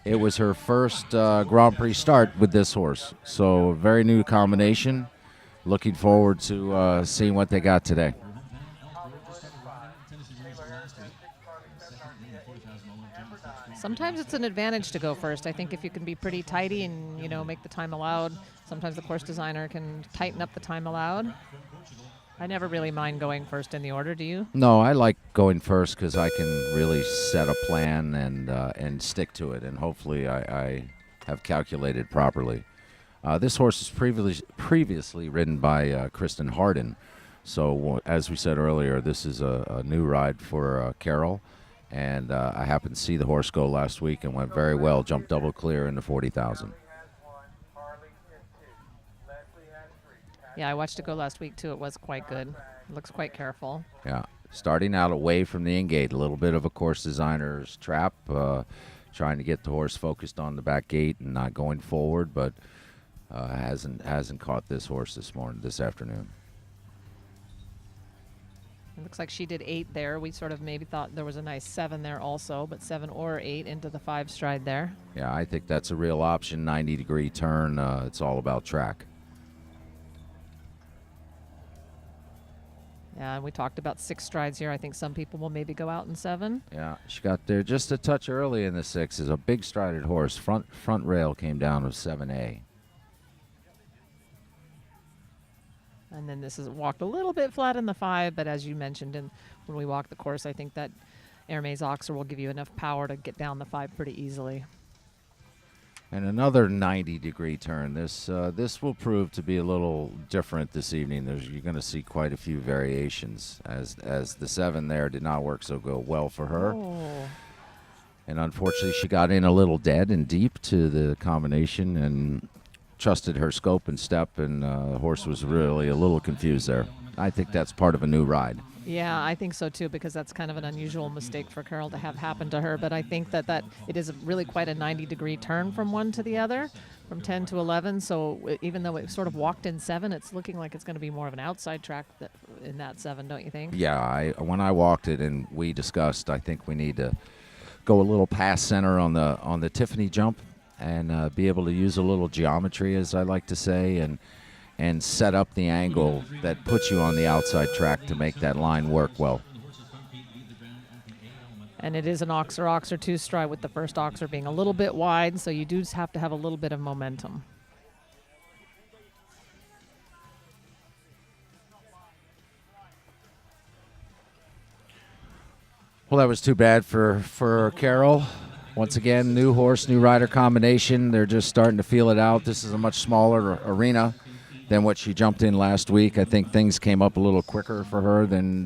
It was her first Grand Prix start with this horse, so a very new combination. Looking forward to seeing what they got today. Sometimes it's an advantage to go first. I think if you can be pretty tidy and, make the time allowed, sometimes the course designer can tighten up the time allowed. I never really mind going first in the order. Do you? No, I like going first because I can really set a plan and stick to it, and hopefully I have calculated properly. This horse is previously ridden by Kristen Harden, so as we said earlier, this is a new ride for Carol, and I happened to see the horse go last week and went very well, jumped double clear in the 40,000. Yeah, I watched it go last week, too. It was quite good. It looks quite careful. Yeah, starting out away from the in-gate, a little bit of a course designer's trap, trying to get the horse focused on the back gate and not going forward, but hasn't caught this horse this afternoon. It looks like she did 8 there. We sort of maybe thought there was a nice 7 there also, but 7 or 8 into the 5 stride there. Yeah, I think that's a real option, 90-degree turn. It's all about track. Yeah, and we talked about 6 strides here. I think some people will maybe go out in 7. Yeah, she got there just a touch early in the 6. Is a big strided horse. Front rail came down of 7A. And then this is walked a little bit flat in the 5, but as you mentioned, when we walk the course, I think that Hermes Oxer will give you enough power to get down the 5 pretty easily. And another 90-degree turn. This will prove to be a little different this evening. You're going to see quite a few variations as the 7 there did not work so well for her. Oh. And unfortunately, she got in a little dead and deep to the combination and trusted her scope and step, and the horse was really a little confused there. I think that's part of a new ride. Yeah, I think so too, because that's kind of an unusual mistake for Carol to have happen to her. But I think that it is really quite a 90-degree turn from one to the other, from 10 to 11. So even though it sort of walked in 7, it's looking like it's going to be more of an outside track in that 7, don't you think? Yeah, when I walked it and we discussed, I think we need to go a little past center on the Tiffany jump and be able to use a little geometry, as I like to say, and set up the angle that puts you on the outside track to make that line work well. And it is an Oxer 2 stride, with the first Oxer being a little bit wide, so you do just have to have a little bit of momentum. Well, that was too bad for Carol. Once again, new horse, new rider combination. They're just starting to feel it out. This is a much smaller arena than what she jumped in last week. I think things came up a little quicker for her than